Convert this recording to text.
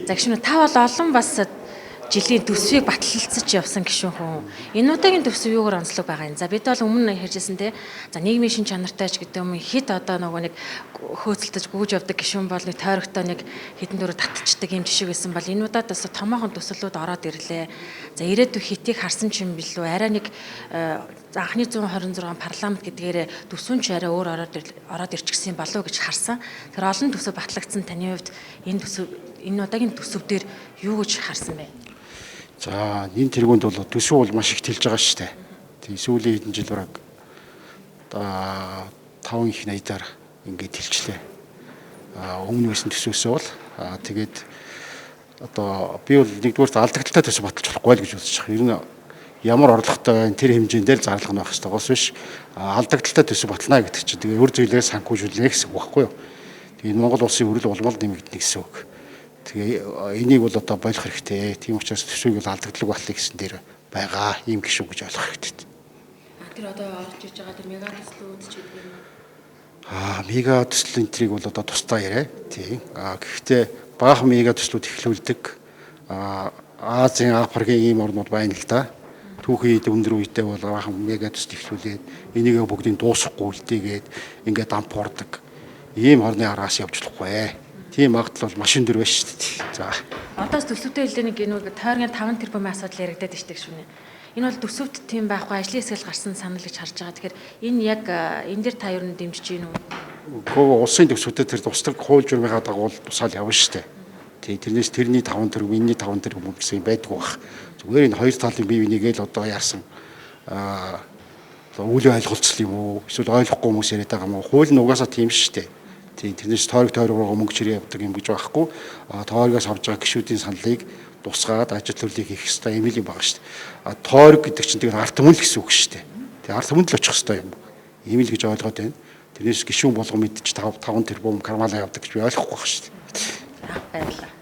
За гişүн та бол олон бас жилийн төсвийг батлалцаж явсан гишүүн хүн. Энэ удаагийн төсөв юугаар онцлог байгаа юм. За бид бол өмнө ярьжсэн те. За нийгмийн шин чанартай ч гэдэг юм хит одоо нөгөө нэг хөөцөлдөж гүйж явдаг гишүүн бол нэг тойрогтой нэг хідэн дөрөв таталцдаг юм жишээ байсан бол энэ удаад бас томоохон төсөлүүд ороод ирлээ. За ирээдүйн хитийг харсан ч юм билүү. Арай нэг анхны 126 парламент гэдгээр төсвөн ч арай өөр ороод ирчихсэн болов гэж харсан. Тэр олон төсөв батлагдсан таны хувьд энэ удаагийн төсөв дээр юу гэж харсан бэ? За энэ тэргуунд бол төсөв бол маш их тэлж байгаа шүү дээ. Тэгээ сүүлийн хэдэн жил бараг 5 их найдаар ингээд тэлчлээ. Өмнө байсан төсөөсөө бол тэгээд одоо би бол нэгдүгээр алдагдaltaй төсөв баталж болохгүй л гэж үзэж байгаа. Ер нь ямар орлоготой байна тэр хэмжээнд л зарлах нь байх хэрэгтэй. Гос биш алдагдaltaй төсөв батлана гэдэг чинь тэгээ өр зүйлээ санхүүжүүлнэ гэсэн үг байхгүй юу? Тэгээ Монгол улсын өрөл улмал нэмэгдэнэ гэсэн үг. Тэгээ энийг бол одоо болох хэрэгтэй. Тийм учраас төсвийг бол алдагдлаг батлах гэсэн дээр байгаа юм гişүү гэж ойлгох хэрэгтэй. Тэр одоо орж иж байгаа тэр мега төслүүд ч гэдэг юм. Мега төсөл энтрийг бол одоо тусдаа яриа. Тийм. Гэхдээ баахан мега төслүүд эхлүүлдэг. Азийн Африкийн ийм орнууд байна л да. Түүхийн өндөр үедээ бол баахан мега төсөл эхлүүлээд энийг бүгдийг дуусахгүй үлдээгээд ингээд дампуурдаг. Ийм орны араас явж болохгүй. Тийм магадлал бол машин дөр байна шүү дээ. За. Одоо төсөвтэй хэлдэг нэг энэ тойргийн 5 тэрбумын асуудал яригадаад ишдэг шүнэ. Энэ бол төсөвт тийм байхгүй ажлын хэсгэл гарсан санал гэж харж байгаа. Тэгэхээр энэ яг энэ дэр та юу дэмжиж гин үү? Гэхдээ улсын төсөвтэй тэр тусдаг хууль журмынхаа дагуу тусаал явна шүү дээ. Тэгээ тэрнээс тэрний 5 тэрбум, энэний 5 тэрбум гэсэн юм байдгүй бах. Зүгээр энэ хоёр талын бие бинийгээ л одоо яарсан үйл ойлголцол юм уу? Эсвэл ойлгохгүй хүмүүс яриад байгаа юм уу? Хууль нь угаасаа тийм шүү дээ. Тэрнээс тойрогоор мөнгө чирээ явдаг юм гэж байхгүй. Тойрогоос авж байгаа гишүүдийн саналыг тусгаад ажил төрлийг хийх хэрэгтэй юм байгаа шүү дээ. Тойрог гэдэг чинь тэгээд арт түмэн л гэсэн үг шүү дээ. Тэгээд арт түмэнд л очих хэрэгтэй юм. Ийм л гэж ойлгоод байна. Тэрнээс гишүүн болгон мэдчих 5 тэрбум кармалаа явдаг гэж би ойлгохгүй байна шүү дээ. Баярлалаа.